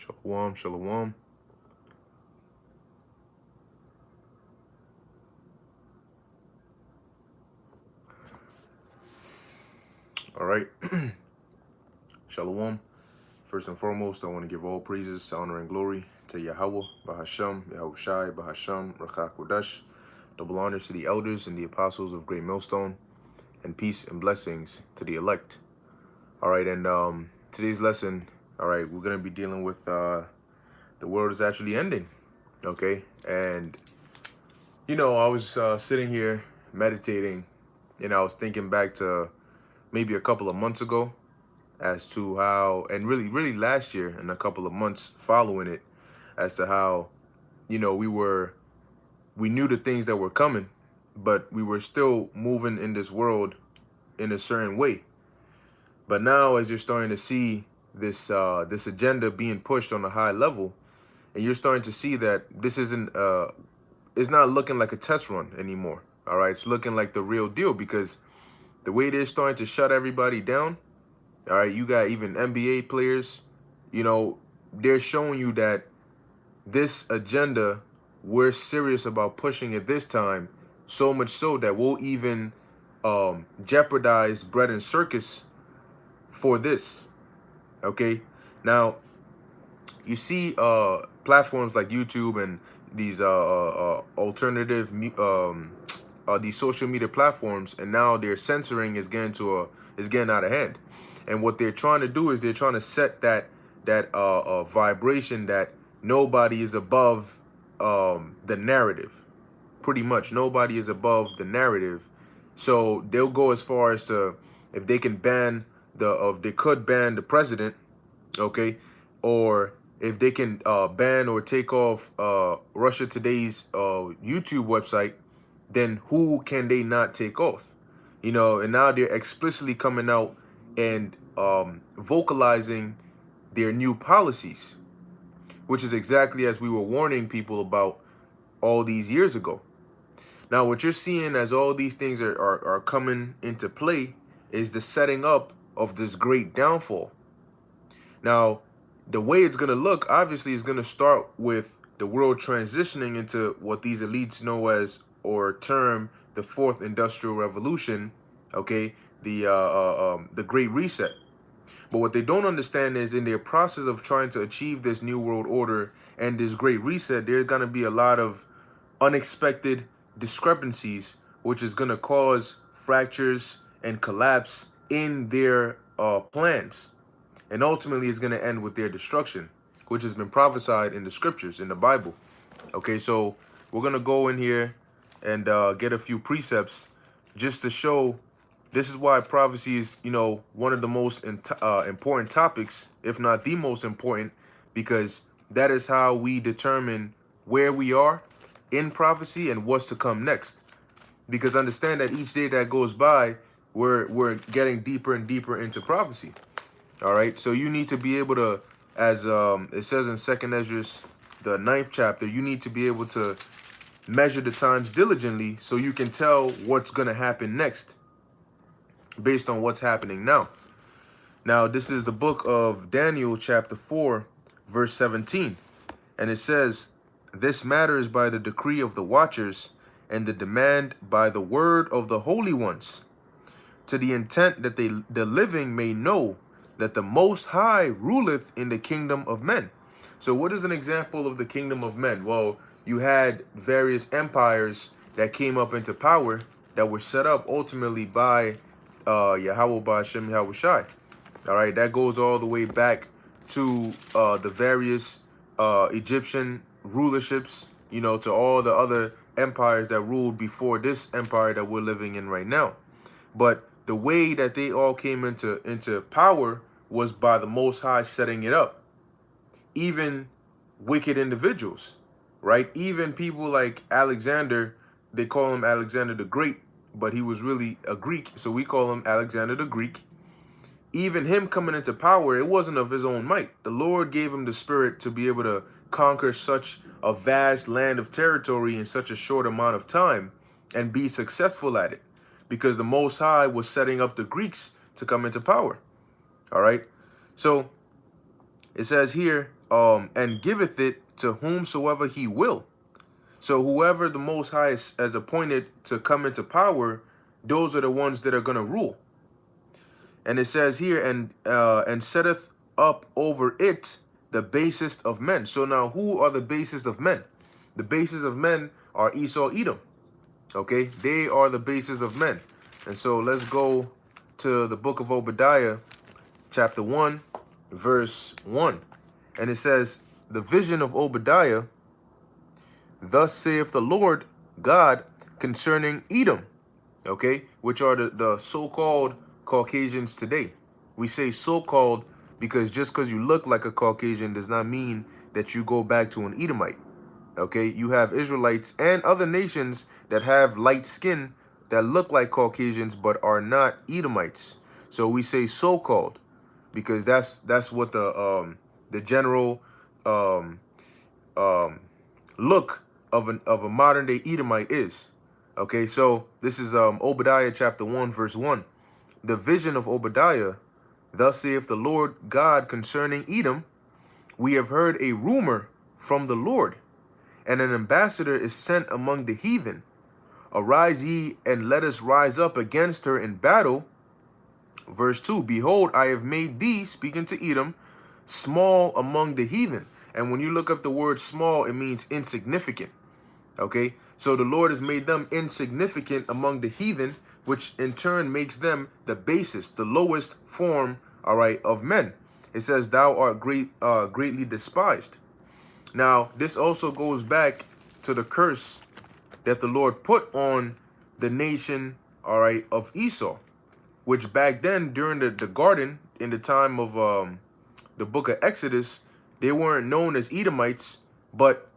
Shalom, shalom. All right. Shalom. First and foremost, I want to give all praises, honor, and glory to Yahweh, Bahasham, Yahushai, Bahasham, Rakha Kodesh. Double honors to the elders and the apostles of Great Millstone, and peace and blessings to the elect. All right, and today's lesson, all right, we're going to be dealing with the world is actually ending, okay? And, you know, I was sitting here meditating, and I was thinking back to maybe a couple of months ago as to how, and really last year and a couple of months following it, as to how, you know, we knew the things that were coming, but we were still moving in this world in a certain way. But now, as you're starting to see this this agenda being pushed on a high level, and you're starting to see that this isn't it's not looking like a test run anymore. All right, it's looking like the real deal, because the way they're starting to shut everybody down. All right, you got even NBA players, you know, they're showing you that this agenda, we're serious about pushing it this time, so much so that we'll even jeopardize bread and circus for this. Okay, now you see platforms like YouTube and these alternative these social media platforms, and now their censoring is getting out of hand. And what they're trying to do is they're trying to set that vibration that nobody is above the narrative. Pretty much nobody is above the narrative. So they'll go as far as to, if they can ban they could ban the president, okay, or if they can ban or take off Russia Today's YouTube website, then who can they not take off? You know, and now they're explicitly coming out and vocalizing their new policies, which is exactly as we were warning people about all these years ago. Now, what you're seeing as all these things are coming into play is the setting up of this great downfall. Now, the way it's going to look, obviously, is going to start with the world transitioning into what these elites know as, or term, the fourth industrial revolution, okay, the Great Reset. But what they don't understand is, in their process of trying to achieve this new world order and this Great Reset, there's going to be a lot of unexpected discrepancies, which is going to cause fractures and collapse in their plans. And ultimately, it's going to end with their destruction, which has been prophesied in the scriptures, in the Bible. Okay, so we're going to go in here and get a few precepts just to show this is why prophecy is, you know, one of the most important topics, if not the most important, because that is how we determine where we are in prophecy and what's to come next. Because understand that each day that goes by, we're getting deeper and deeper into prophecy. All right, so you need to be able to, as it says in 2nd Ezra, the 9th chapter, you need to be able to measure the times diligently so you can tell what's going to happen next based on what's happening now. Now, this is the book of Daniel, chapter 4, verse 17. And it says, "This matter is by the decree of the watchers and the demand by the word of the holy ones, to the intent that the living may know that the Most High ruleth in the kingdom of men." So what is an example of the kingdom of men? Well, you had various empires that came up into power that were set up ultimately by Yahweh Ba'ashem Yahushai. All right, that goes all the way back to the various Egyptian rulerships, you know, to all the other empires that ruled before this empire that we're living in right now. But the way that they all came into power was by the Most High setting it up. Even wicked individuals, right? Even people like Alexander, they call him Alexander the Great, but he was really a Greek, so we call him Alexander the Greek. Even him coming into power, it wasn't of his own might. The Lord gave him the spirit to be able to conquer such a vast land of territory in such a short amount of time and be successful at it, because the Most High was setting up the Greeks to come into power. All right. So it says here, and giveth it to whomsoever he will. So whoever the Most High has appointed to come into power, those are the ones that are going to rule. And it says here, and setteth up over it the basest of men. So now who are the basest of men? The basest of men are Esau, Edom. Okay, they are the basis of men. And so let's go to the book of Obadiah, chapter 1, verse 1. And it says, the vision of Obadiah, thus saith the Lord God concerning Edom, okay, which are the so-called Caucasians today. We say so-called because just because you look like a Caucasian does not mean that you go back to an Edomite. Okay, you have Israelites and other nations that have light skin that look like Caucasians but are not Edomites. So we say so-called because that's what the general look of a modern day Edomite is. Okay, so this is Obadiah chapter 1 verse 1. The vision of Obadiah, thus saith the Lord God concerning Edom, we have heard a rumor from the Lord, and an ambassador is sent among the heathen. Arise ye, and let us rise up against her in battle. Verse 2, behold, I have made thee, speaking to Edom, small among the heathen. And when you look up the word small, it means insignificant. Okay, so the Lord has made them insignificant among the heathen, which in turn makes them the basest, the lowest form, all right, of men. It says, thou art greatly despised. Now, this also goes back to the curse that the Lord put on the nation, all right, of Esau, which back then during the garden, in the time of the book of Exodus, they weren't known as Edomites, but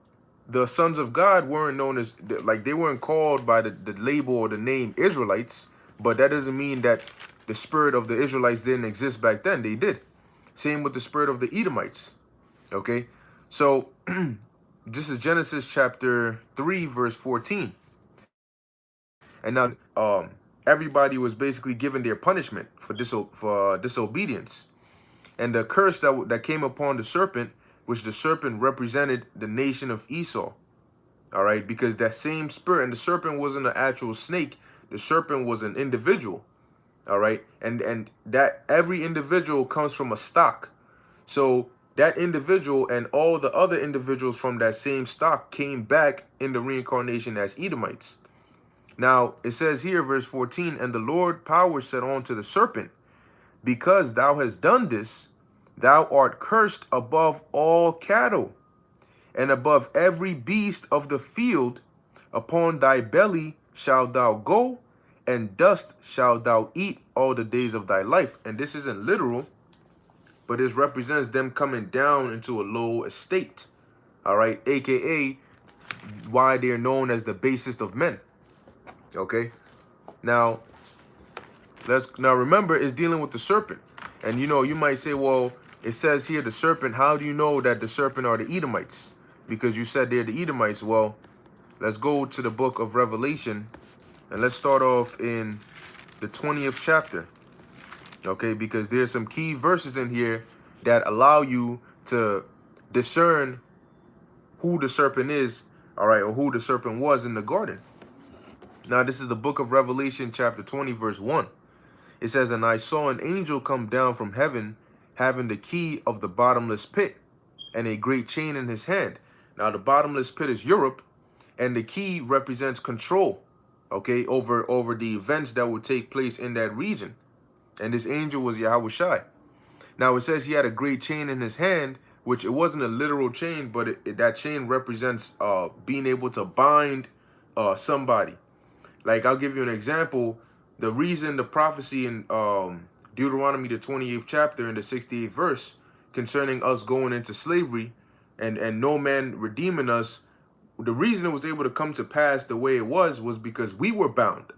the sons of God weren't known as, like, they weren't called by the label or the name Israelites, but that doesn't mean that the spirit of the Israelites didn't exist back then. They did. Same with the spirit of the Edomites. Okay, so this is Genesis chapter 3 verse 14. And now everybody was basically given their punishment for disobedience. And the curse that came upon the serpent, which the serpent represented the nation of Esau. All right, because that same spirit, and the serpent wasn't an actual snake, the serpent was an individual. All right, and that every individual comes from a stock. So that individual and all the other individuals from that same stock came back in the reincarnation as Edomites. Now, it says here, verse 14, and the Lord power said unto the serpent, because thou hast done this, thou art cursed above all cattle, and above every beast of the field. Upon thy belly shalt thou go, and dust shalt thou eat all the days of thy life. And this isn't literal, but this represents them coming down into a low estate. All right, aka why they're known as the basest of men. Okay, now remember, it's dealing with the serpent. And you might say, well, it says here the serpent. How do you know that the serpent are the Edomites? Because you said they're the Edomites. Well, let's go to the book of Revelation, and let's start off in the 20th chapter. Okay, because there's some key verses in here that allow you to discern who the serpent is, all right, or who the serpent was in the garden. Now, this is the book of Revelation, chapter 20, verse 1. It says, and I saw an angel come down from heaven, having the key of the bottomless pit, and a great chain in his hand. Now, the bottomless pit is Europe, and the key represents control, okay, over the events that would take place in that region. And this angel was Yahushai. Now, it says he had a great chain in his hand, which it wasn't a literal chain, but that chain represents being able to bind somebody. Like, I'll give you an example. The reason the prophecy in Deuteronomy, the 28th chapter, in the 68th verse, concerning us going into slavery and no man redeeming us, the reason it was able to come to pass the way it was because we were bound.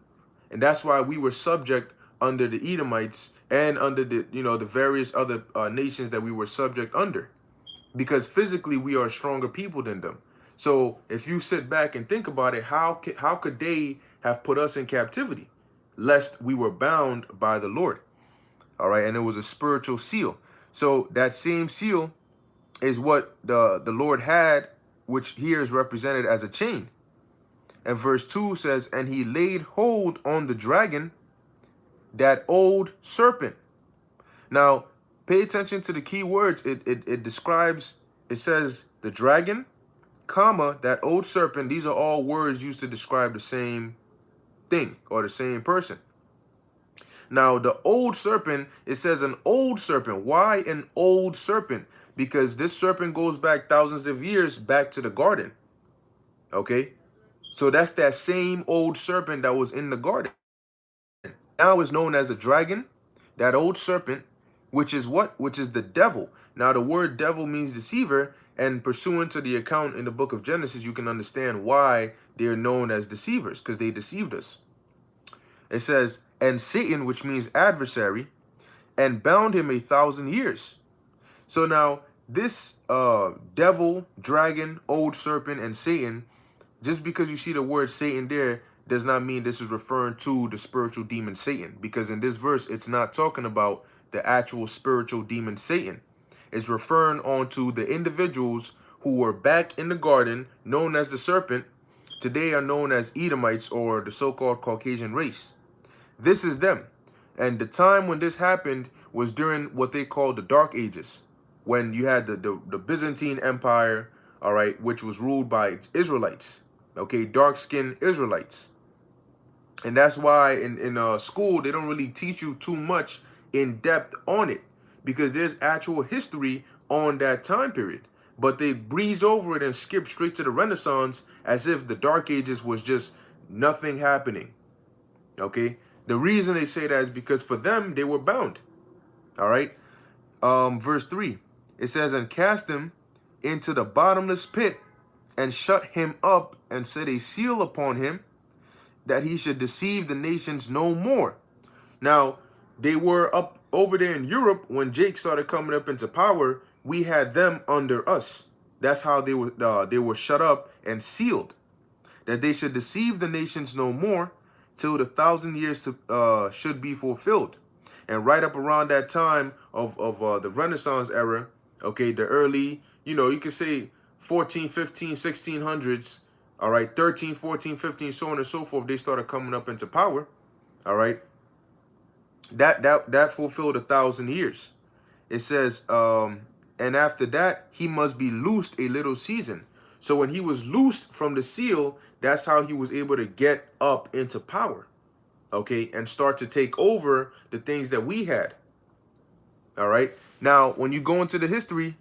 And that's why we were subject under the Edomites and under the, the various other nations that we were subject under. Because physically we are a stronger people than them. So if you sit back and think about it, how could they have put us in captivity? Lest we were bound by the Lord. All right, and it was a spiritual seal. So that same seal is what the Lord had, which here is represented as a chain. And verse 2 says, and he laid hold on the dragon, that old serpent. Now, pay attention to the key words. It describes, it says the dragon, comma, that old serpent. These are all words used to describe the same thing or the same person. Now, the old serpent, it says an old serpent. Why an old serpent? Because this serpent goes back thousands of years back to the garden. Okay? So that's that same old serpent that was in the garden. Now is known as a dragon, that old serpent, which is what? Which is the devil. Now, the word devil means deceiver, and pursuant to the account in the book of Genesis, you can understand why they're known as deceivers, because they deceived us. It says, and Satan, which means adversary, and bound him 1,000 years. So now, this devil, dragon, old serpent, and Satan, just because you see the word Satan there, does not mean this is referring to the spiritual demon Satan. Because in this verse, it's not talking about the actual spiritual demon Satan. It's referring on to the individuals who were back in the garden, known as the serpent, today are known as Edomites, or the so-called Caucasian race. This is them. And the time when this happened was during what they call the Dark Ages, when you had the Byzantine Empire, all right, which was ruled by Israelites, okay, dark-skinned Israelites. And that's why in school, they don't really teach you too much in depth on it, because there's actual history on that time period. But they breeze over it and skip straight to the Renaissance as if the Dark Ages was just nothing happening, okay? The reason they say that is because for them, they were bound, all right? Verse 3, it says, and cast him into the bottomless pit, and shut him up, and set a seal upon him, that he should deceive the nations no more. Now, they were up over there in Europe when Jake started coming up into power. We had them under us. That's how they were shut up and sealed, that they should deceive the nations no more, till the 1,000 years should be fulfilled. And right up around that time of the Renaissance era, okay, the early, you could say 14, 15, 1600s, all right, 13, 14, 15, so on and so forth, they started coming up into power, all right. That fulfilled 1,000 years. It says, and after that, he must be loosed a little season. So when he was loosed from the seal, that's how he was able to get up into power, okay, and start to take over the things that we had, all right. Now, when you go into the history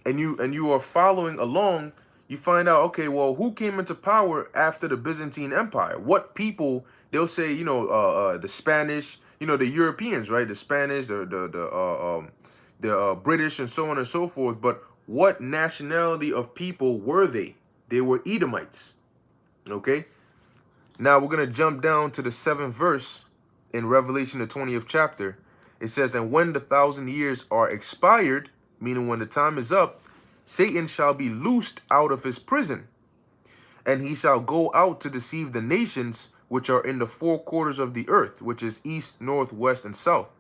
and you are following along, you find out, okay, well, who came into power after the Byzantine Empire? What people? They'll say, the Spanish, the Europeans, right? The Spanish, the British, and so on and so forth. But what nationality of people were they? They were Edomites, okay? Now we're going to jump down to the 7th verse in Revelation, the 20th chapter. It says, and when the 1,000 years are expired, meaning when the time is up, Satan shall be loosed out of his prison, and he shall go out to deceive the nations which are in the 4 quarters of the earth, which is east, north, west, and south.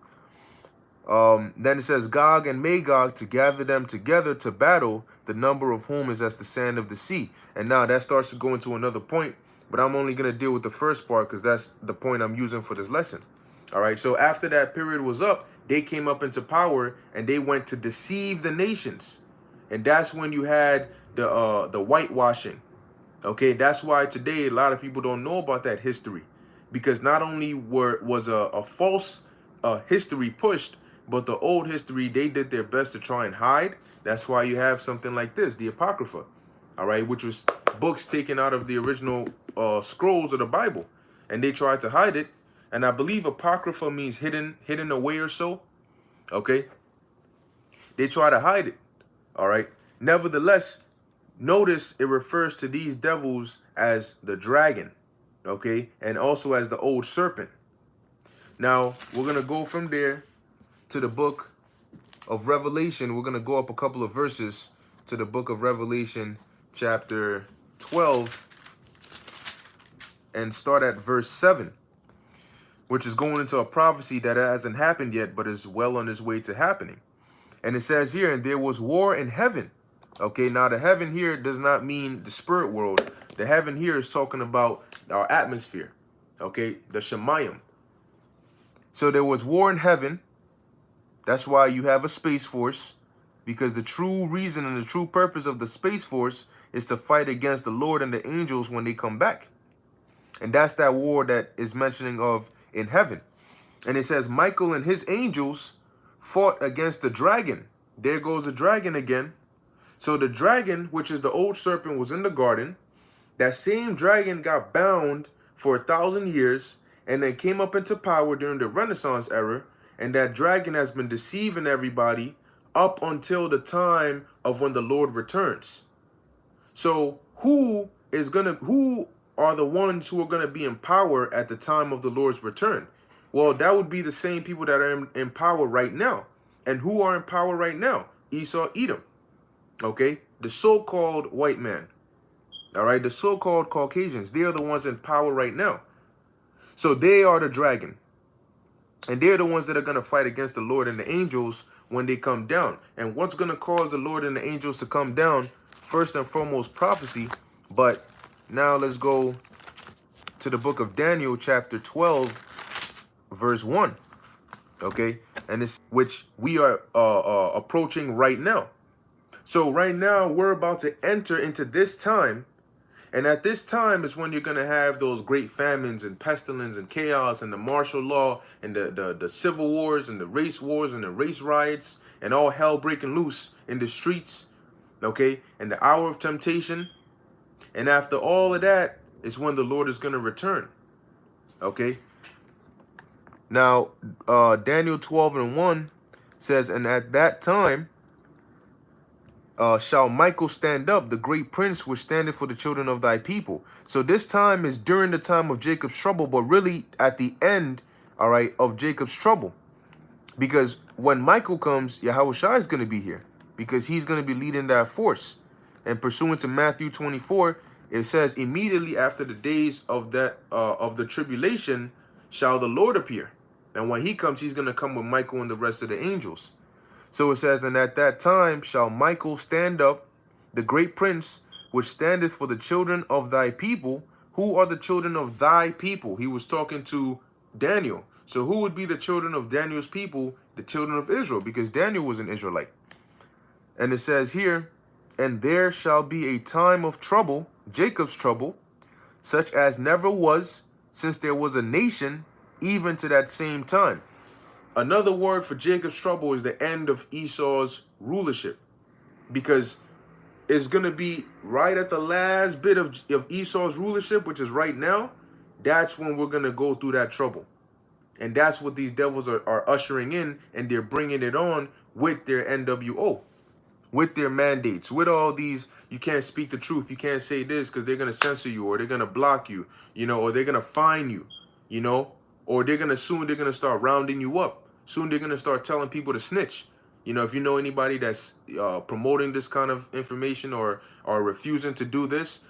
Then it says, Gog and Magog, to gather them together to battle, the number of whom is as the sand of the sea. And now that starts to go into another point, but I'm only going to deal with the first part because that's the point I'm using for this lesson. All right, so after that period was up, they came up into power and they went to deceive the nations. And that's when you had the whitewashing. Okay, that's why today a lot of people don't know about that history, because not only was a false history pushed, but the old history, they did their best to try and hide. That's why you have something like this, the Apocrypha, all right, which was books taken out of the original scrolls of the Bible, and they tried to hide it. And I believe Apocrypha means hidden away or so. Okay, they try to hide it. All right. Nevertheless, notice it refers to these devils as the dragon, okay, and also as the old serpent. Now, we're going to go from there to the book of Revelation. We're going to go up a couple of verses to the book of Revelation, chapter 12, and start at verse 7, which is going into a prophecy that hasn't happened yet, but is well on its way to happening. And it says here, and there was war in heaven. Okay, now the heaven here does not mean the spirit world. The heaven here is talking about our atmosphere. Okay, the Shemayim. So there was war in heaven. That's why you have a space force, because the true reason and the true purpose of the space force is to fight against the Lord and the angels when they come back. And that's that war that is mentioning of in heaven. And it says Michael and his angels fought against the dragon. There goes the dragon again. So the dragon, which is the old serpent, was in the garden. That same dragon got bound for 1,000 years and then came up into power during the Renaissance era. And that dragon has been deceiving everybody up until the time of when the Lord returns. So who are the ones who are going to be in power at the time of the Lord's return? Well, that would be the same people that are in power right now. And who are in power right now? Esau, Edom. Okay? The so-called white man. All right? The so-called Caucasians. They are the ones in power right now. So they are the dragon. And they're the ones that are going to fight against the Lord and the angels when they come down. And what's going to cause the Lord and the angels to come down? First and foremost, prophecy. But now let's go to the book of Daniel, chapter 12, verse 1. Okay? And it's which we are approaching right now. So right now, we're about to enter into this time. And at this time is when you're going to have those great famines and pestilence and chaos and the martial law and the civil wars and the race wars and the race riots and all hell breaking loose in the streets, okay? And the hour of temptation. And after all of that is when the Lord is going to return, okay? Now, Daniel 12:1 says, and at that time, shall Michael stand up, the great prince which standeth for the children of thy people. So this time is during the time of Jacob's trouble, but really at the end, all right, of Jacob's trouble. Because when Michael comes, Yahushua is going to be here, because he's going to be leading that force. And pursuant to Matthew 24, it says, immediately after the days of the tribulation shall the Lord appear. And when he comes, he's going to come with Michael and the rest of the angels. So it says, and at that time shall Michael stand up, the great prince, which standeth for the children of thy people. Who are the children of thy people? He was talking to Daniel. So who would be the children of Daniel's people? The children of Israel, because Daniel was an Israelite. And it says here, and there shall be a time of trouble, Jacob's trouble, such as never was since there was a nation, even to that same time. Another word for Jacob's trouble is the end of Esau's rulership, because it's going to be right at the last bit of Esau's rulership, which is right now. That's when we're going to go through that trouble. And that's what these devils are ushering in, and they're bringing it on with their NWO, with their mandates, with all these, you can't speak the truth, you can't say this because they're going to censor you, or they're going to block you, or they're going to fine you, or they're going to start rounding you up. Soon they're going to start telling people to snitch. If you know anybody that's promoting this kind of information or refusing to do this,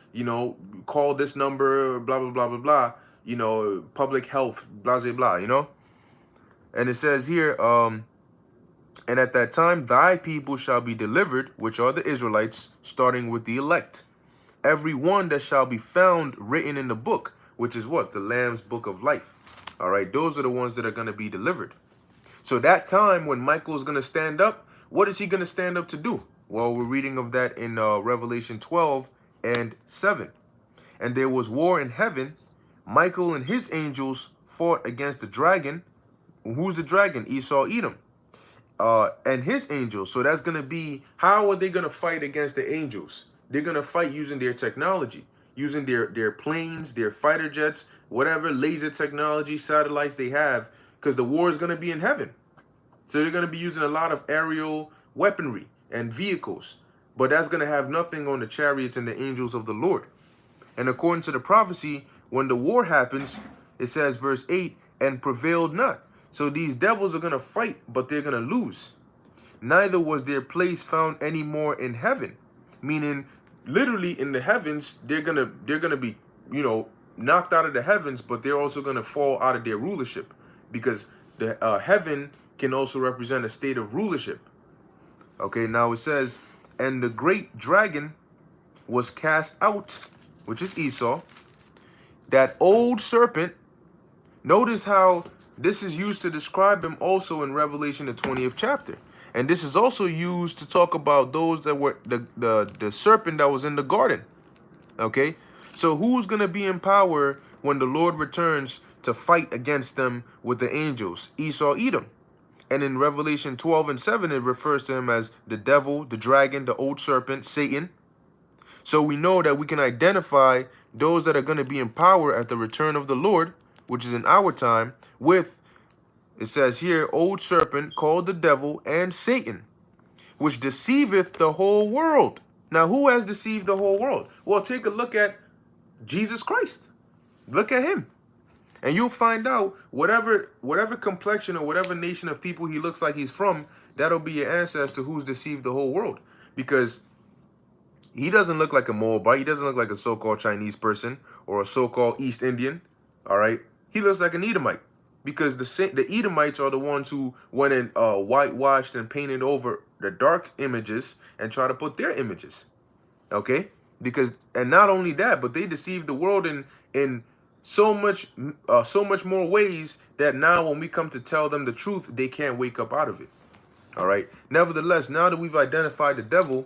call this number, blah, blah, blah, blah, blah, public health, blah, blah, blah, And it says here, and at that time thy people shall be delivered, which are the Israelites, starting with the elect. Every one that shall be found written in the book, which is what? The Lamb's book of life. All right, those are the ones that are going to be delivered. So that time when Michael is going to stand up, what is he going to stand up to do? Well, we're reading of that in Revelation 12:7. And there was war in heaven. Michael and his angels fought against the dragon. Who's the dragon? Esau, Edom. And his angels. So that's going to be, how are they going to fight against the angels? They're going to fight using their technology, using their planes, their fighter jets, whatever laser technology, satellites they have, because the war is going to be in heaven. So they're going to be using a lot of aerial weaponry and vehicles. But that's going to have nothing on the chariots and the angels of the Lord. And according to the prophecy, when the war happens, it says, verse 8, and prevailed not. So these devils are going to fight, but they're going to lose. Neither was their place found any more in heaven. Meaning, literally in the heavens, they're going to be, knocked out of the heavens, but they're also going to fall out of their rulership. Because the heaven can also represent a state of rulership. Okay, now it says, and the great dragon was cast out, which is Esau, that old serpent. Notice how this is used to describe him also in Revelation, the 20th chapter. And this is also used to talk about those that were the serpent that was in the garden. Okay, so who's going to be in power when the Lord returns to fight against them with the angels? Esau, Edom. And in Revelation 12 and 7, it refers to him as the devil, the dragon, the old serpent, Satan. So we know that we can identify those that are going to be in power at the return of the Lord, which is in our time, with, it says here, old serpent called the devil and Satan, which deceiveth the whole world. Now, who has deceived the whole world? Well, take a look at Jesus Christ. Look at him. And you'll find out whatever complexion or whatever nation of people he looks like he's from, that'll be your ancestor who's deceived the whole world. Because he doesn't look like a Moabite. He doesn't look like a so-called Chinese person or a so-called East Indian. All right. He looks like an Edomite. Because the Edomites are the ones who went and whitewashed and painted over the dark images and try to put their images. Okay? Because, and not only that, but they deceived the world in so much more ways that now when we come to tell them the truth, they can't wake up out of it. All right. Nevertheless, now that we've identified the devil,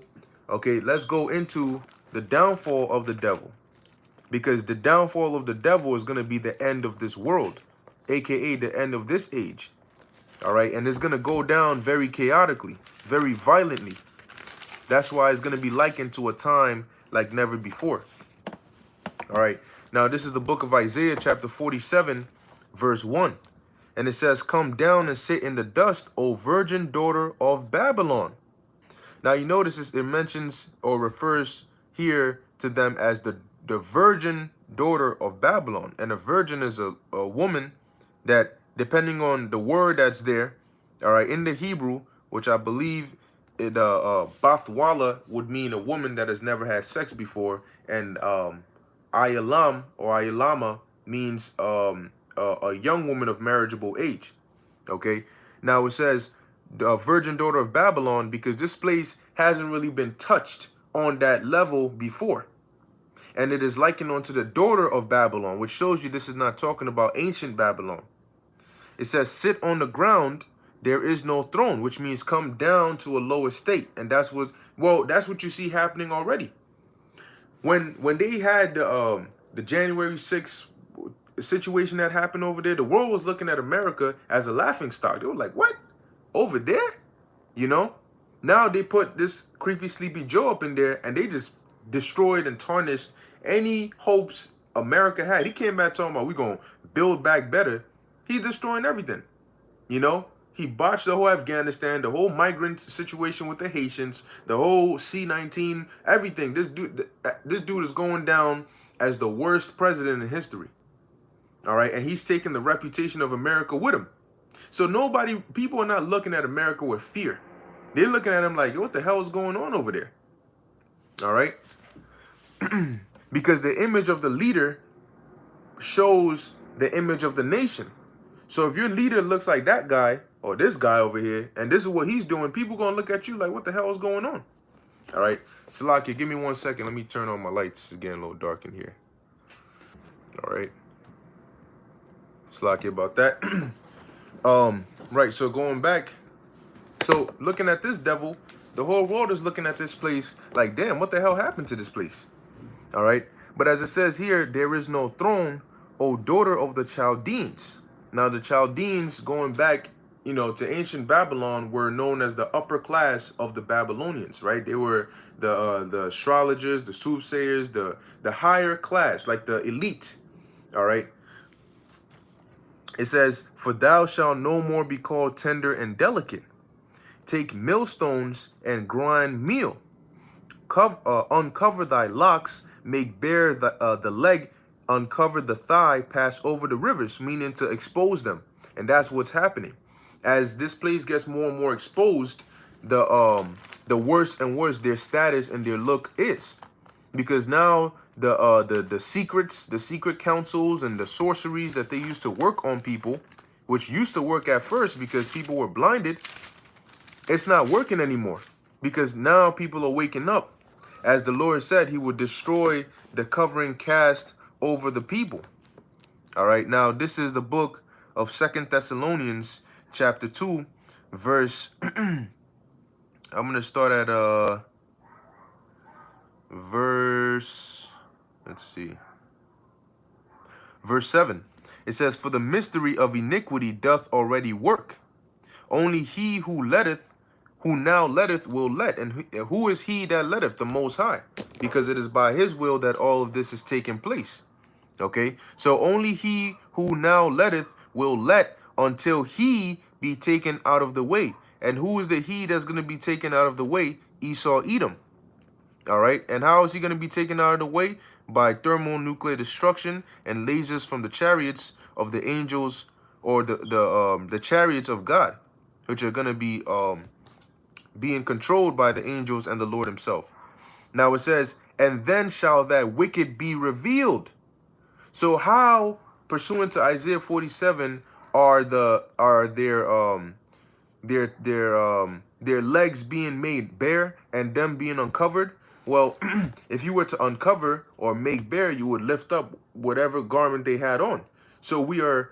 okay, let's go into the downfall of the devil. Because the downfall of the devil is going to be the end of this world, aka the end of this age. All right. And it's going to go down very chaotically, very violently. That's why it's going to be likened to a time like never before. All right. Now, this is the book of Isaiah, chapter 47, verse 1. And it says, come down and sit in the dust, O virgin daughter of Babylon. Now, you notice it mentions or refers here to them as the virgin daughter of Babylon. And a virgin is a woman that, depending on the word that's there, all right, in the Hebrew, which I believe Bathwala would mean a woman that has never had sex before, and Ayalam or Ayalama means a young woman of marriageable age. Okay, now it says the virgin daughter of Babylon because this place hasn't really been touched on that level before. And it is likened unto the daughter of Babylon, which shows you this is not talking about ancient Babylon. It says, sit on the ground, there is no throne, which means come down to a lower state. And that's what, well, that's what you see happening already. When they had the January 6th situation that happened over there, the world was looking at America as a laughing stock. They were like, what? Over there? You know? Now they put this creepy Sleepy Joe up in there and they just destroyed and tarnished any hopes America had. He came back talking about we're going to build back better. He's destroying everything. You know? He botched the whole Afghanistan, the whole migrant situation with the Haitians, the whole C-19, everything. This dude is going down as the worst president in history. All right, and he's taking the reputation of America with him. So people are not looking at America with fear. They're looking at him like, what the hell is going on over there? All right, because the image of the leader shows the image of the nation. So if your leader looks like that guy or this guy over here, and this is what he's doing, people going to look at you like, what the hell is going on? All right. Salakia, give me 1 second. Let me turn on my lights. It's getting a little dark in here. All right. Salakia about that. Right. So going back. So looking at this devil, the whole world is looking at this place like, damn, what the hell happened to this place? All right. But as it says here, there is no throne, O daughter of the Chaldeans. Now, the Chaldeans, going back, you know, to ancient Babylon, were known as the upper class of the Babylonians, right? They were the astrologers, the soothsayers, the higher class, like the elite, all right? It says, for thou shalt no more be called tender and delicate. Take millstones and grind meal. Uncover thy locks, make bare the leg, uncover the thigh, pass over the rivers, meaning to expose them. And that's what's happening. As this place gets more and more exposed, the worse and worse their status and their look is. Because now the secrets, the secret councils and the sorceries that they used to work on people, which used to work at first because people were blinded, it's not working anymore. because now people are waking up. As the Lord said, he would destroy the covering cast over the people. All right, now this is the book of Second Thessalonians chapter 2, verse, I'm going to start at verse, let's see, verse 7. It says, "For the mystery of iniquity doth already work. Only he who now letteth will let. And who is he that letteth? The Most High. Because it is by his will that all of this is taking place." Okay, so only he who now letteth will let until he be taken out of the way. And who is the he that's going to be taken out of the way? Esau, Edom. All right, and how is he going to be taken out of the way? By thermonuclear destruction and lasers from the chariots of the angels, or the chariots of God, which are going to be being controlled by the angels and the Lord himself. Now it says, "And then shall that wicked be revealed." So how, pursuant to Isaiah 47, are their legs being made bare and them being uncovered? Well, if you were to uncover or make bare, you would lift up whatever garment they had on. So we are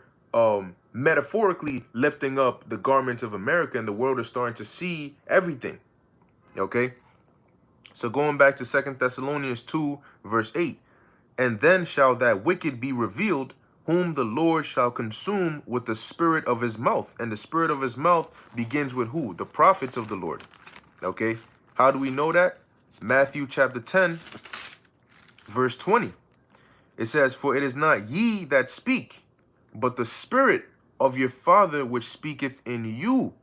metaphorically lifting up the garments of America, and the world is starting to see everything. Okay? So going back to 2 Thessalonians 2, verse 8. "And then shall that wicked be revealed, whom the Lord shall consume with the spirit of his mouth." And the spirit of his mouth begins with who? The prophets of the Lord. Okay? How do we know that? Matthew chapter 10, verse 20. It says, "For it is not ye that speak, but the spirit of your Father which speaketh in you."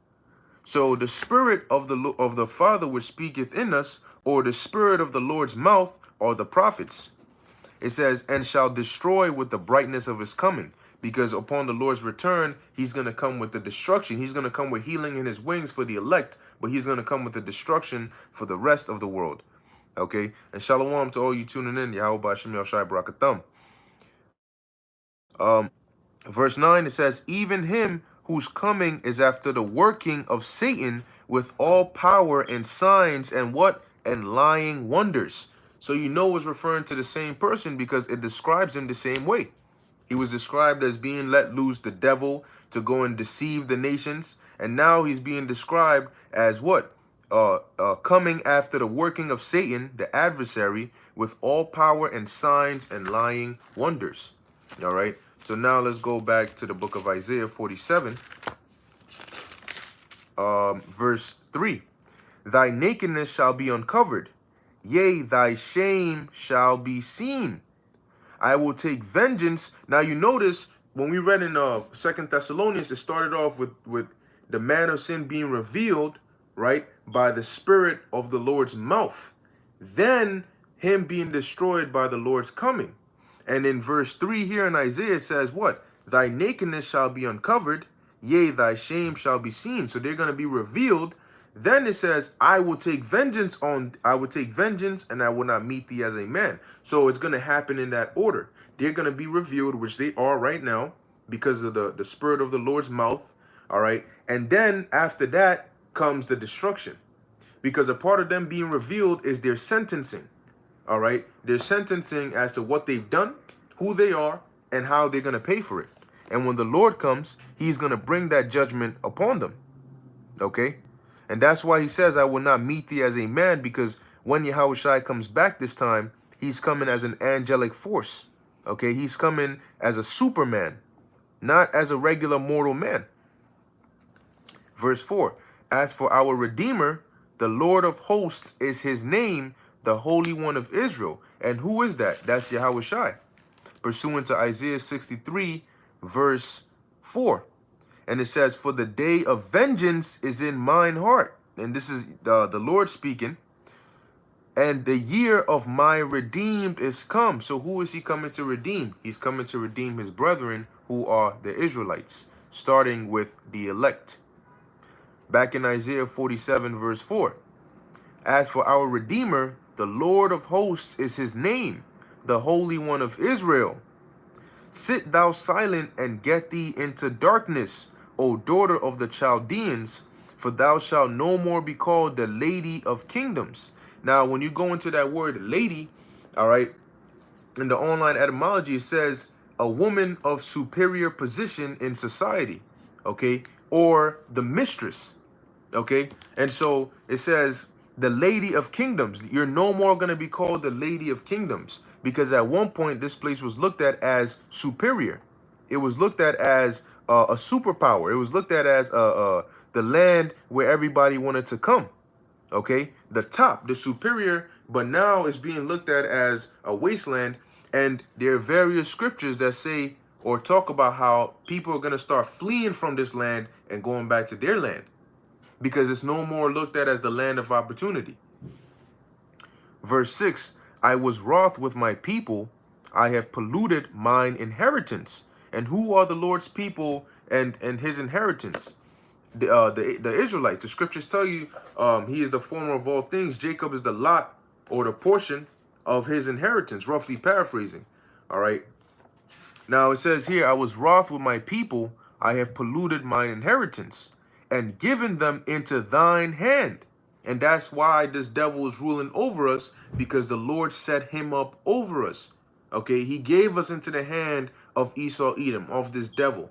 So the spirit of the Father which speaketh in us, or the spirit of the Lord's mouth, are the prophets. It says, "And shall destroy with the brightness of his coming." Because upon the Lord's return, he's going to come with the destruction. He's going to come with healing in his wings for the elect, but he's going to come with the destruction for the rest of the world. Okay? And shalom to all you tuning in. Yahweh Ba'Shem Yahushai Barakatham. Verse 9, it says, "Even him whose coming is after the working of Satan with all power and signs and what? And lying wonders." So you know it's referring to the same person because it describes him the same way. He was described as being let loose, the devil, to go and deceive the nations. And now he's being described as what? Coming after the working of Satan, the adversary, with all power and signs and lying wonders. All right. So now let's go back to the book of Isaiah 47, verse 3. "Thy nakedness shall be uncovered, yea, thy shame shall be seen. I will take vengeance." Now you notice when we read in 2 Thessalonians, it started off with the man of sin being revealed, right, by the spirit of the Lord's mouth. Then him being destroyed by the Lord's coming. And in verse 3 here in Isaiah, it says what? "Thy nakedness shall be uncovered, yea, thy shame shall be seen." So they're going to be revealed. Then it says, I will take vengeance and I will not meet thee as a man." So it's going to happen in that order. They're going to be revealed, which they are right now, because of the spirit of the Lord's mouth. All right. And then after that comes the destruction, because a part of them being revealed is their sentencing. All right. Their sentencing as to what they've done, who they are, and how they're going to pay for it. And when the Lord comes, he's going to bring that judgment upon them. Okay. And that's why he says, "I will not meet thee as a man," because when Yahushua comes back this time, he's coming as an angelic force. Okay. He's coming as a superman, not as a regular mortal man. Verse 4, "As for our Redeemer, the Lord of hosts is his name, the Holy One of Israel." And who is that? That's Yahushua, pursuant to Isaiah 63, verse 4. And it says, "For the day of vengeance is in mine heart." And this is the Lord speaking. "And the year of my redeemed is come." So who is he coming to redeem? He's coming to redeem his brethren, who are the Israelites, starting with the elect. Back in Isaiah 47, verse 4. "As for our Redeemer, the Lord of hosts is his name, the Holy One of Israel. Sit thou silent and get thee into darkness, O daughter of the Chaldeans, For thou shalt no more be called the lady of kingdoms. Now, when you go into that word lady, all right, in the online etymology, it says a woman of superior position in society, okay, or the mistress, okay. And so it says the lady of kingdoms. You're no more going to be called the lady of kingdoms, because at one point this place was looked at as superior. It was looked at as a superpower. It was looked at as the land where everybody wanted to come, okay, the top, the superior. But now it's being looked at as a wasteland. And there are various scriptures that say or talk about how people are going to start fleeing from this land and going back to their land, because it's no more looked at as the land of opportunity. Verse 6, I was wroth with my people, I have polluted mine inheritance. And who are the Lord's people and his inheritance? The Israelites. The scriptures tell you he is the former of all things. Jacob is the lot or the portion of his inheritance, roughly paraphrasing. All right. Now it says here, I was wroth with my people, I have polluted mine inheritance, and given them into thine hand. And that's why this devil is ruling over us, because the Lord set him up over us. Okay, he gave us into the hand of Esau, Edom, of this devil.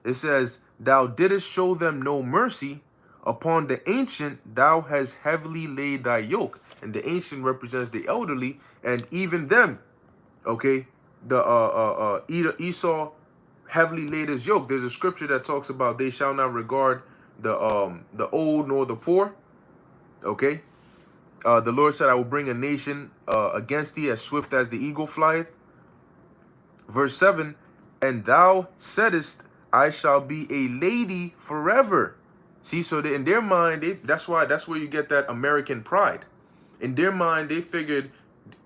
It says, thou didst show them no mercy. Upon the ancient thou hast heavily laid thy yoke. And the ancient represents the elderly, and even them, okay, the Esau heavily laid his yoke. There's a scripture that talks about they shall not regard the old nor the poor. Okay, the Lord said, I will bring a nation against thee as swift as the eagle flieth. Verse 7, and thou saidest, I shall be a lady forever. See, so in their mind, that's where you get that American pride. In their mind, they figured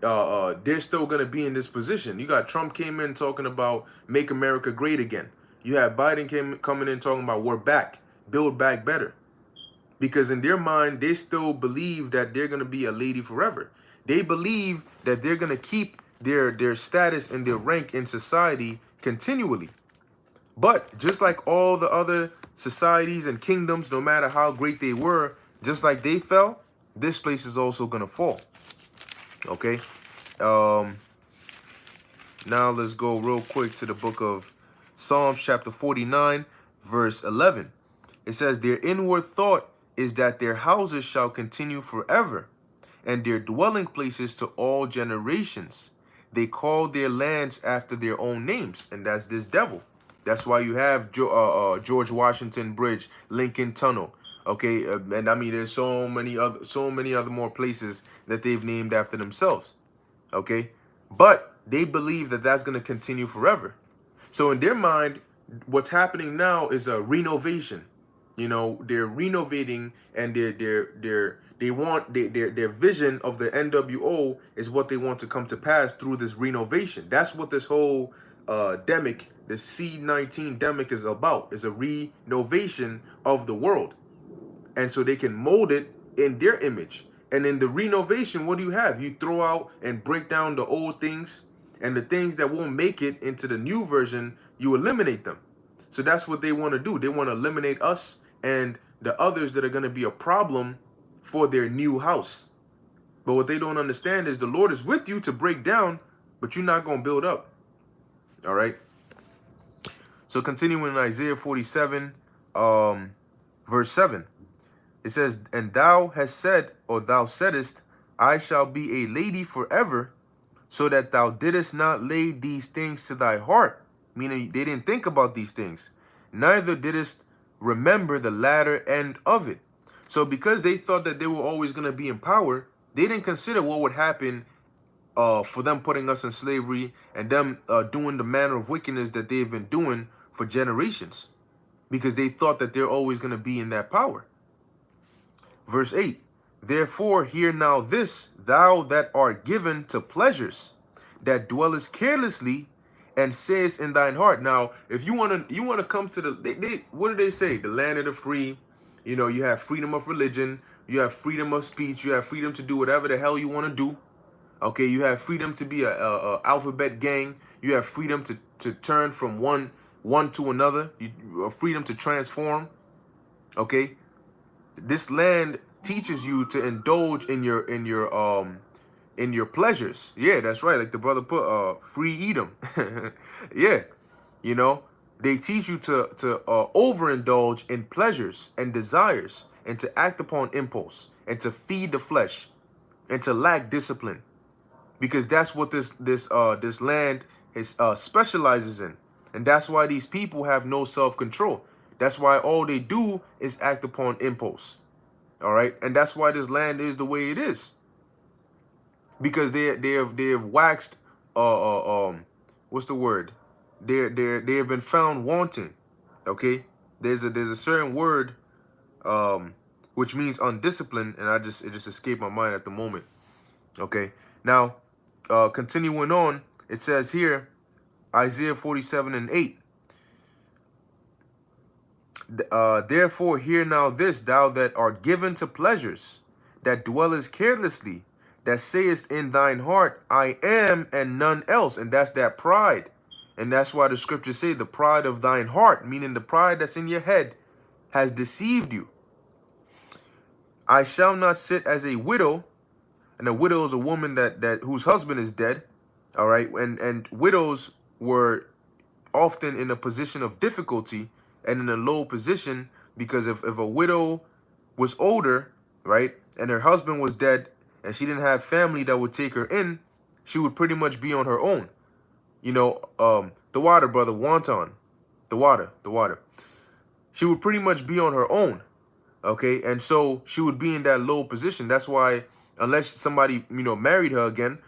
they're still going to be in this position. You got Trump came in talking about make America great again. You have Biden coming in talking about we're back, build back better. Because in their mind, they still believe that they're going to be a lady forever. They believe that they're going to keep their status and their rank in society continually. But just like all the other societies and kingdoms, no matter how great they were, just like they fell, this place is also going to fall. Okay. Now let's go real quick to the book of Psalms chapter 49, verse 11. It says, their inward thought is that their houses shall continue forever, and their dwelling places to all generations. They call their lands after their own names, and that's this devil. That's why you have George Washington Bridge, Lincoln Tunnel. Okay, and I mean there's so many other more places that they've named after themselves. Okay, but they believe that that's going to continue forever. So in their mind, what's happening now is a renovation. You know, they're renovating, and their vision of the NWO is what they want to come to pass through this renovation. That's what this whole demic, the C-19 demic, is about. Is a renovation of the world, and so they can mold it in their image. And in the renovation, what do you have? You throw out and break down the old things, and the things that won't make it into the new version, you eliminate them. So that's what they want to do. They want to eliminate us and the others that are going to be a problem for their new house. But what they don't understand is the Lord is with you to break down, but you're not going to build up. All right. So continuing in Isaiah 47, verse 7, it says, and thou hast said, or thou saidest, I shall be a lady forever, so that thou didst not lay these things to thy heart. Meaning they didn't think about these things. Neither didst remember the latter end of it. So because they thought that they were always going to be in power, they didn't consider what would happen for them putting us in slavery and them doing the manner of wickedness that they've been doing for generations, because they thought that they're always going to be in that power. Verse 8, therefore hear now this, thou that art given to pleasures, that dwellest carelessly, and sayest in thine heart. Now, if you want to come to the, what do they say? The land of the free. You know, you have freedom of religion, you have freedom of speech, you have freedom to do whatever the hell you want to do. Okay, you have freedom to be a alphabet gang. You have freedom to turn from one to another. You freedom to transform. Okay, This land teaches you to indulge in your pleasures. Yeah, that's right. Like the brother put, free eat 'em. Yeah, you know, they teach you to overindulge in pleasures and desires, and to act upon impulse, and to feed the flesh, and to lack discipline, because that's what this land is specializes in, and that's why these people have no self-control. That's why all they do is act upon impulse. All right, and that's why this land is the way it is, because they have waxed what's the word? They have been found wanting. Okay, there's a certain word which means undisciplined, and it just escaped my mind at the moment. Okay, now continuing on, it says here, Isaiah 47:8. Therefore hear now this, thou that art given to pleasures, that dwellest carelessly, that sayest in thine heart, I am and none else. And that's that pride. And that's why the scriptures say the pride of thine heart, meaning the pride that's in your head, has deceived you. I shall not sit as a widow. And a widow is a woman that whose husband is dead. All right. And widows were often in a position of difficulty and in a low position, because if a widow was older, right, and her husband was dead, and she didn't have family that would take her in, she would pretty much be on her own. You know, the water, brother, wonton, the water. She would pretty much be on her own, okay? And so she would be in that low position. That's why, unless somebody, married her again,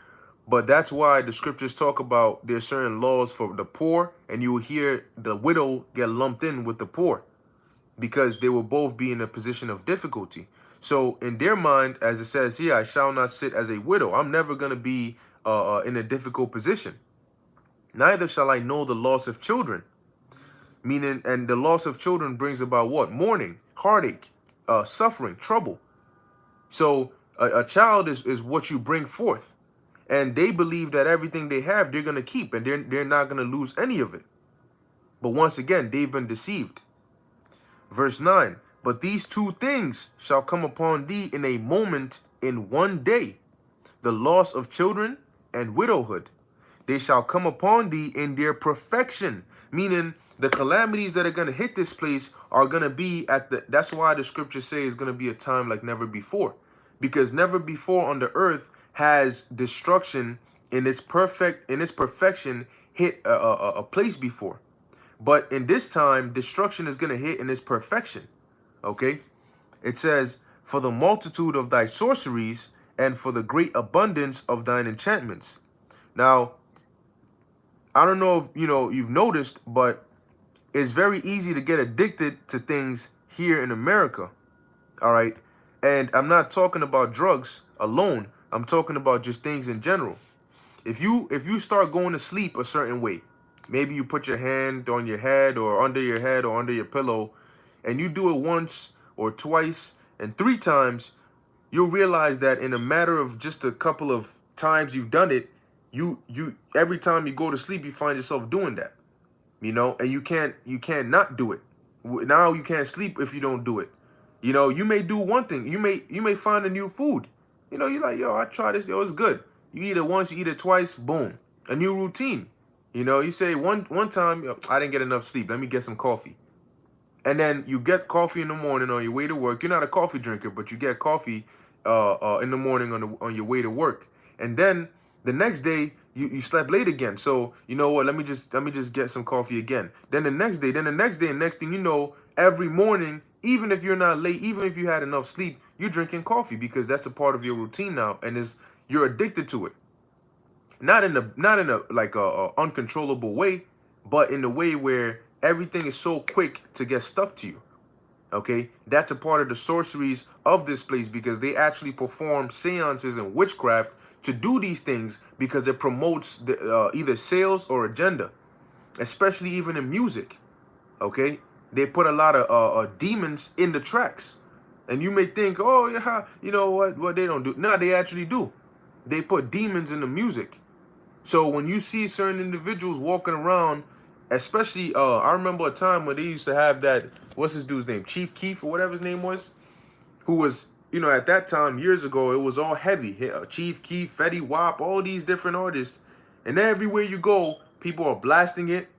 but that's why the scriptures talk about there's certain laws for the poor, and you will hear the widow get lumped in with the poor, because they will both be in a position of difficulty. So in their mind, as it says here, I shall not sit as a widow. I'm never going to be in a difficult position. Neither shall I know the loss of children. Meaning, and the loss of children brings about what? Mourning, heartache, suffering, trouble. So a child is what you bring forth. And they believe that everything they have, they're going to keep, and they're not going to lose any of it. But once again, they've been deceived. Verse 9, but these two things shall come upon thee in a moment, in one day, the loss of children and widowhood. They shall come upon thee in their perfection. Meaning the calamities that are going to hit this place are going to be that's why the scriptures say it's going to be a time like never before. Because never before on the earth has destruction in its perfection hit a place before. But in this time, destruction is going to hit in its perfection. Okay? It says, for the multitude of thy sorceries, and for the great abundance of thine enchantments. Now, I don't know if you've noticed, but it's very easy to get addicted to things here in America. All right? And I'm not talking about drugs alone. I'm talking about just things in general. If you start going to sleep a certain way, maybe you put your hand on your head or under your pillow, and you do it once or twice and 3 times, you'll realize that in a matter of just a couple of times you've done it, you every time you go to sleep, you find yourself doing that, and you can't not do it. Now you can't sleep if you don't do it. You may do one thing. You may find a new food. You're like, yo, I try this. Yo, it's good. You eat it once, you eat it twice, boom, a new routine. You say one time, yo, I didn't get enough sleep. Let me get some coffee. And then you get coffee in the morning on your way to work. You're not a coffee drinker, but you get coffee in the morning on your way to work. And then the next day you slept late again. So you know what? Let me just get some coffee again. Then the next day, and next thing you know, every morning, even if you're not late, even if you had enough sleep, you're drinking coffee because that's a part of your routine now, and you're addicted to it. Not in a like a uncontrollable way, but in the way where everything is so quick to get stuck to you. Okay, that's a part of the sorceries of this place, because they actually perform seances and witchcraft to do these things, because it promotes either sales or agenda, especially even in music. Okay, they put a lot of demons in the tracks, and you may think, oh yeah, you know what they don't do. No, they actually do. They put demons in the music. So when you see certain individuals walking around, especially, I remember a time when they used to have that, what's this dude's name? Chief Keef or whatever his name was. who was, you know, at that time, years ago, it was all heavy. Chief Keef, Fetty Wap, all these different artists. And everywhere you go, people are blasting it.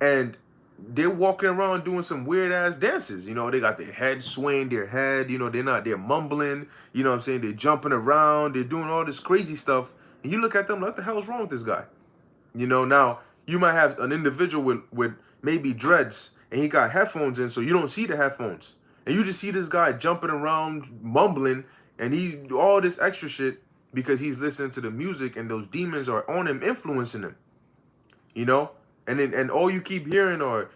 And they're walking around doing some weird ass dances. You know, they got their head swaying their head. You know, they're mumbling. You know what I'm saying? They're jumping around. They're doing all this crazy stuff. And you look at them like, what the hell's wrong with this guy? You know, now you might have an individual with maybe dreads and he got headphones in, so you don't see the headphones. And you just see this guy jumping around, mumbling, and he do all this extra shit because he's listening to the music and those demons are on him, influencing him. You know? And all you keep hearing are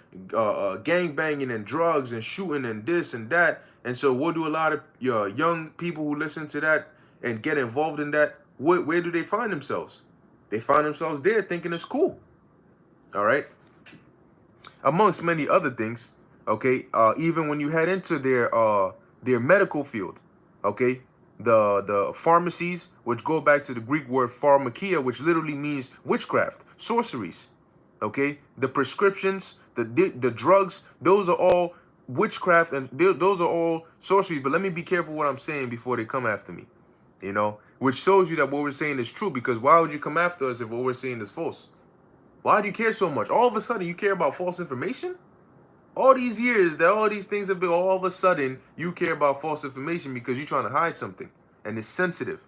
gang banging and drugs and shooting and this and that. And so what do a lot of young people who listen to that and get involved in that, where do they find themselves? They find themselves there thinking it's cool. All right? Amongst many other things, okay? Even when you head into their medical field, okay? The pharmacies, which go back to the Greek word pharmakia, which literally means witchcraft, sorceries. Okay, the prescriptions, the drugs, those are all witchcraft and those are all sorceries. But let me be careful what I'm saying before they come after me, you know, which shows you that what we're saying is true. Because why would you come after us if what we're saying is false? Why do you care so much? All of a sudden, you care about false information? All these years that all these things have been, all of a sudden, you care about false information because you're trying to hide something and it's sensitive.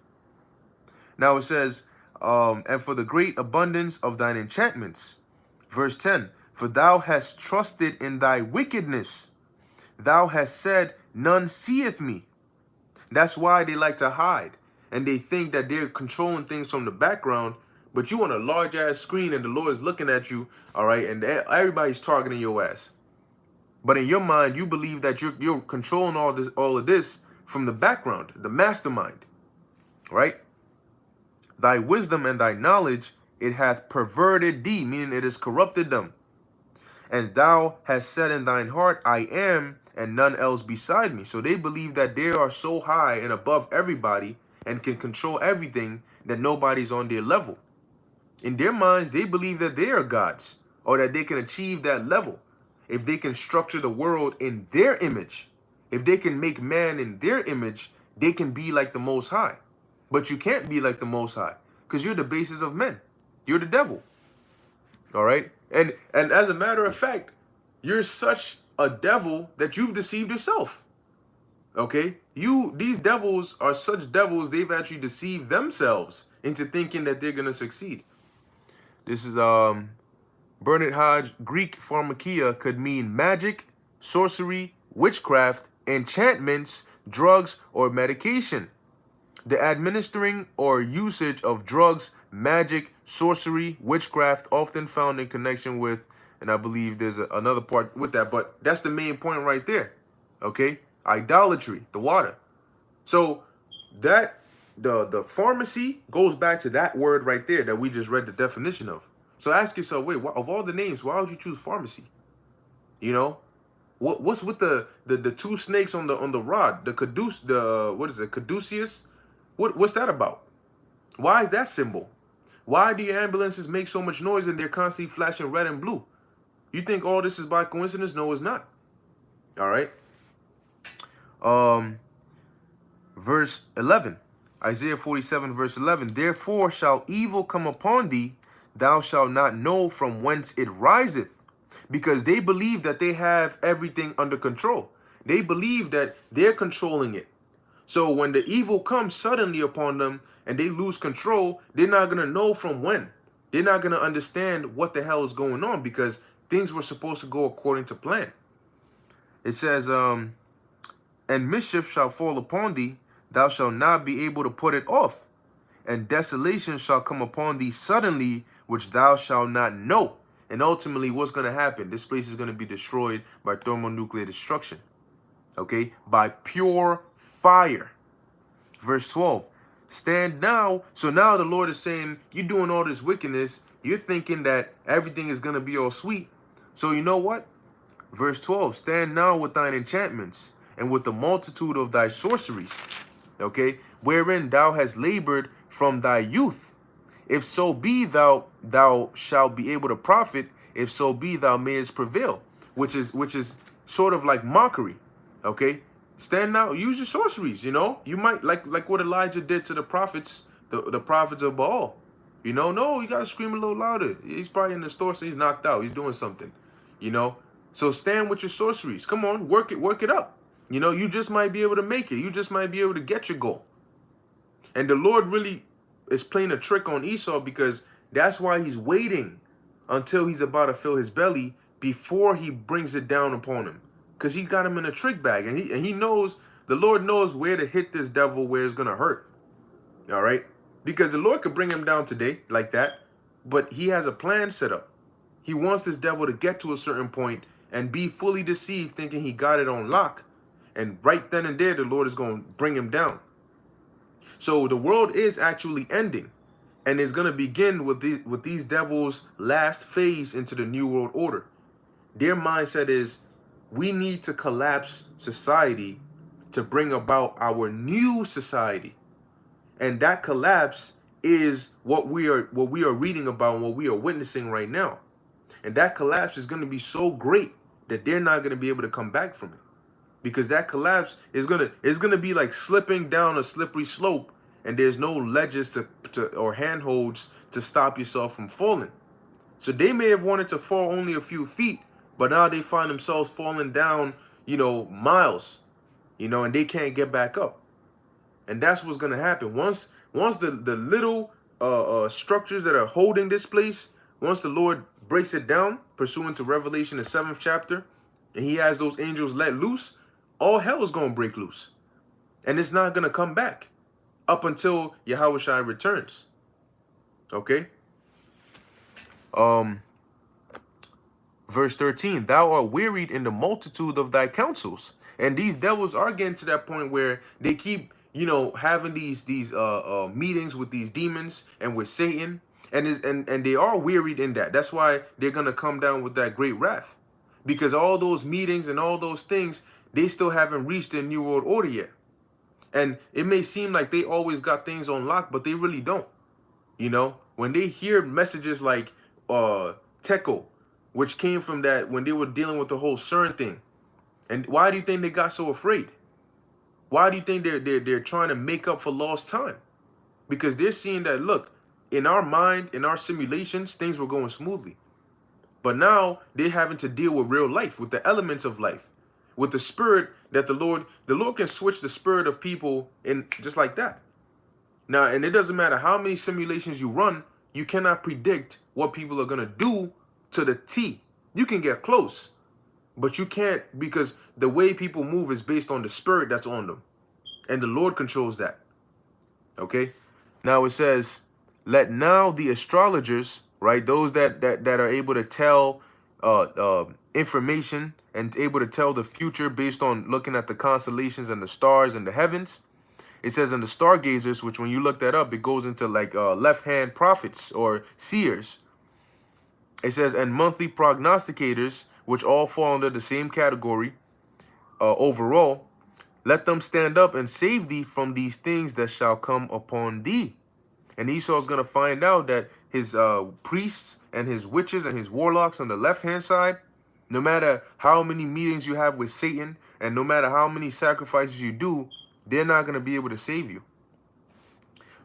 Now it says, and for the great abundance of thine enchantments. Verse 10, for thou hast trusted in thy wickedness. Thou hast said, none seeth me. That's why they like to hide. And they think that they're controlling things from the background. But you on a large ass screen and the Lord is looking at you, all right? And everybody's targeting your ass. But in your mind, you believe that you're controlling all of this from the background, the mastermind, right? Thy wisdom and thy knowledge, it hath perverted thee, meaning it has corrupted them. And thou hast said in thine heart, I am, and none else beside me. So they believe that they are so high and above everybody and can control everything that nobody's on their level. In their minds, they believe that they are gods or that they can achieve that level. If they can structure the world in their image, if they can make man in their image, they can be like the Most High. But you can't be like the Most High because you're the basis of men. You're the devil. All right? And as a matter of fact, you're such a devil that you've deceived yourself. Okay? These devils are such devils, they've actually deceived themselves into thinking that they're going to succeed. This is Bernard Hodge. Greek pharmakia could mean magic, sorcery, witchcraft, enchantments, drugs, or medication. The administering or usage of drugs, magic, sorcery, witchcraft, often found in connection with, and I believe there's another part with that, but that's the main point right there. Okay? Idolatry, the water. So that the pharmacy goes back to that word right there that we just read the definition of. So ask yourself, wait, of all the names, why would you choose pharmacy? You know, what's with the two snakes on the rod? What is it? Caduceus? What's that about? Why is that symbol? Why do your ambulances make so much noise and they're constantly flashing red and blue? You think all this is by coincidence? No, it's not. All right. Verse 11. Isaiah 47 verse 11. Therefore shall evil come upon thee, thou shalt not know from whence it riseth. Because they believe that they have everything under control. They believe that they're controlling it. So when the evil comes suddenly upon them and they lose control, they're not going to know from when. They're not going to understand what the hell is going on because things were supposed to go according to plan. It says, and mischief shall fall upon thee, thou shalt not be able to put it off. And desolation shall come upon thee suddenly, which thou shalt not know. And ultimately, what's going to happen? This place is going to be destroyed by thermonuclear destruction. Okay? By pure fire. Verse 12. Stand now. So now the Lord is saying, you're doing all this wickedness. You're thinking that everything is going to be all sweet. So you know what? Verse 12. Stand now with thine enchantments and with the multitude of thy sorceries. Okay? Wherein thou hast labored from thy youth. If so be thou shalt be able to profit, if so be thou mayest prevail, which is sort of like mockery. Okay? Stand out. Use your sorceries. You know, you might like what Elijah did to the prophets, the prophets of Baal. You know, no, you gotta scream a little louder. He's probably in the store, so he's knocked out. He's doing something. You know, so stand with your sorceries. Come on, work it up. You know, you just might be able to make it. You just might be able to get your goal. And the Lord really is playing a trick on Esau, because that's why he's waiting until he's about to fill his belly before he brings it down upon him. Because he got him in a trick bag. And he knows, the Lord knows where to hit this devil, where it's going to hurt. All right? Because the Lord could bring him down today like that, but he has a plan set up. He wants this devil to get to a certain point and be fully deceived, thinking he got it on lock. And right then and there, the Lord is going to bring him down. So the world is actually ending, and it's going to begin with these devils' last phase into the New World Order. Their mindset is, we need to collapse society to bring about our new society. And that collapse is what we are reading about and what we are witnessing right now. And that collapse is going to be so great that they're not going to be able to come back from it. Because that collapse is gonna be like slipping down a slippery slope, and there's no ledges to or handholds to stop yourself from falling. So they may have wanted to fall only a few feet, but now they find themselves falling down, miles, and they can't get back up. And that's what's gonna happen once the little structures that are holding this place, once the Lord breaks it down, pursuant to Revelation, the 7th chapter, and He has those angels let loose. All hell is going to break loose. And it's not going to come back up until Yahushua returns. Okay? Verse 13, thou art wearied in the multitude of thy counsels. And these devils are getting to that point where they keep, having these meetings with these demons and with Satan. And they are wearied in that. That's why they're going to come down with that great wrath. Because all those meetings and all those things, they still haven't reached their New World Order yet. And it may seem like they always got things on lock, but they really don't. When they hear messages like Techo, which came from that when they were dealing with the whole CERN thing. And why do you think they got so afraid? Why do you think they're trying to make up for lost time? Because they're seeing that, look, in our mind, in our simulations, things were going smoothly. But now they're having to deal with real life, with the elements of life. With the spirit that the Lord can switch the spirit of people in just like that. Now, and it doesn't matter how many simulations you run, you cannot predict what people are going to do to the T. You can get close, but you can't, because the way people move is based on the spirit that's on them. And the Lord controls that. Okay? Now it says, let now the astrologers, right, those that are able to tell information and able to tell the future based on looking at the constellations and the stars and the heavens. It says in the stargazers, which when you look that up, it goes into like left-hand prophets or seers. It says, and monthly prognosticators, which all fall under the same category overall, let them stand up and save thee from these things that shall come upon thee. And Esau's going to find out that his priests and his witches and his warlocks on the left-hand side, no matter how many meetings you have with Satan and no matter how many sacrifices you do, they're not going to be able to save you.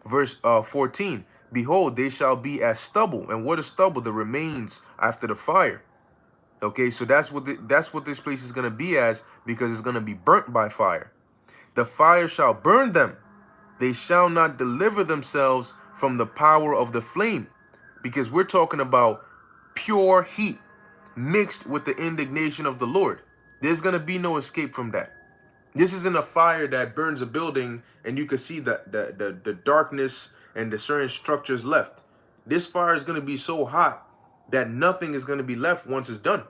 Verse 14, behold, they shall be as stubble. And what is stubble? The remains after the fire. Okay, so that's what this place is going to be as, because it's going to be burnt by fire. The fire shall burn them. They shall not deliver themselves from the power of the flame. Because we're talking about pure heat mixed with the indignation of the Lord. There's going to be no escape from that. This isn't a fire that burns a building and you can see the darkness and the certain structures left. This fire is going to be so hot that nothing is going to be left once it's done.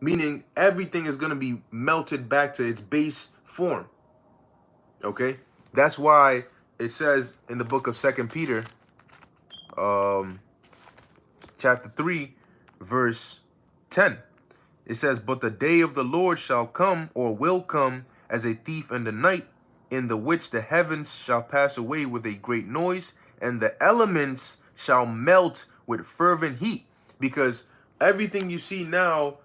Meaning everything is going to be melted back to its base form. Okay? That's why it says in the book of 2 Peter, chapter 3, verse 10. It says, but the day of the Lord shall come, or will come, as a thief in the night, in the which the heavens shall pass away with a great noise, and the elements shall melt with fervent heat. Because everything you see now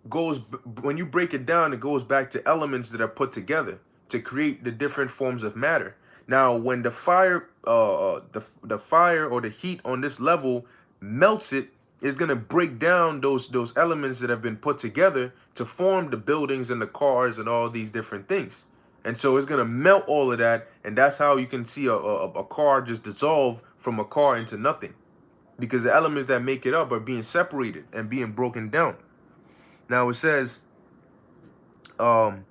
goes, when you break it down, it goes back to elements that are put together. to create the different forms of matter. Now, when the fire, the fire or the heat on this level melts it, it's gonna break down those elements that have been put together to form the buildings and the cars and all these different things. And so it's gonna melt all of that, and that's how you can see a car just dissolve from a car into nothing, because the elements that make it up are being separated and being broken down. Now it says, the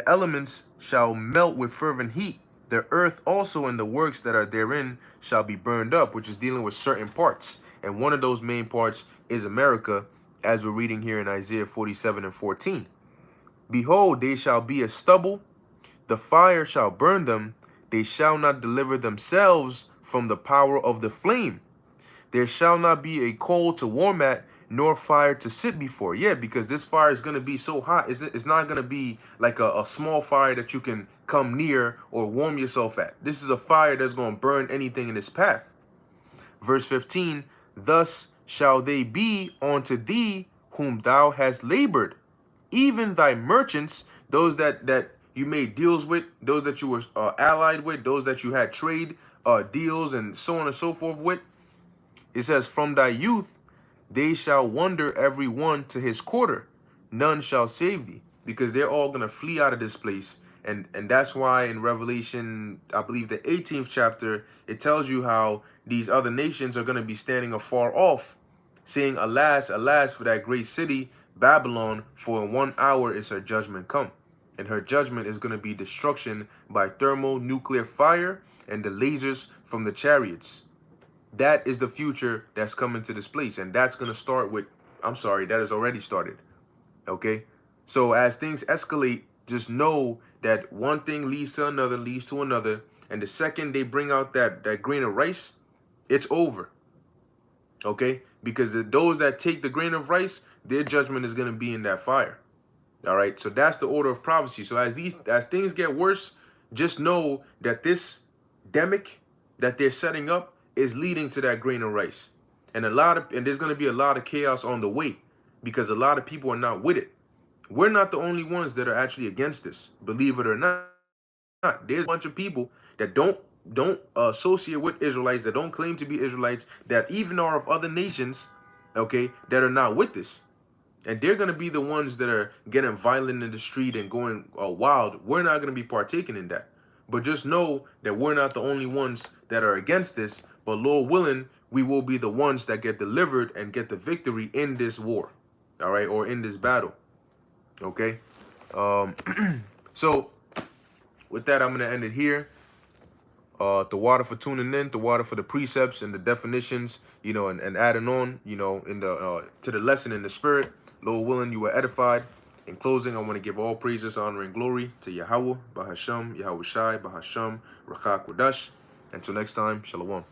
elements shall melt with fervent heat. The earth also and the works that are therein shall be burned up, which is dealing with certain parts. And one of those main parts is America, as we're reading here in Isaiah 47 and 14. Behold, they shall be as stubble. The fire shall burn them. They shall not deliver themselves from the power of the flame. There shall not be a coal to warm at, nor fire to sit before. Yeah, because this fire is going to be so hot. It's not going to be like a small fire that you can come near or warm yourself at. This is a fire that's going to burn anything in its path. Verse 15, thus shall they be unto thee whom thou hast labored, even thy merchants, those that you made deals with, those that you were allied with, those that you had trade deals and so on and so forth with. It says, from thy youth they shall wander every one to his quarter. None shall save thee, because they're all going to flee out of this place. And that's why in Revelation, I believe the 18th chapter, it tells you how these other nations are going to be standing afar off, saying, alas, alas, for that great city, Babylon, for in 1 hour is her judgment come. And her judgment is going to be destruction by thermonuclear fire and the lasers from the chariots. That is the future that's coming to this place. And that's going to start with, I'm sorry, that has already started. Okay? So as things escalate, just know that one thing leads to another. And the second they bring out that grain of rice, it's over. Okay? Because those that take the grain of rice, their judgment is going to be in that fire. All right? So that's the order of prophecy. So as things get worse, just know that this demic that they're setting up is leading to that grain of rice. And there's going to be a lot of chaos on the way, because a lot of people are not with it. We're not the only ones that are actually against this, believe it or not. There's a bunch of people that don't associate with Israelites, that don't claim to be Israelites, that even are of other nations, okay, that are not with this. And they're going to be the ones that are getting violent in the street and going wild. We're not going to be partaking in that. But just know that we're not the only ones that are against this. But Lord willing, we will be the ones that get delivered and get the victory in this war. All right, or in this battle. Okay. So with that, I'm going to end it here. The water for tuning in, the water for the precepts and the definitions, you know, and adding on, you know, in the to the lesson in the spirit. Lord willing, you were edified. In closing, I want to give all praises, honor, and glory to Yahweh, Bahasham, Yahweh Shai, Bahasham, Rakha Kodash. Until next time, Shalom.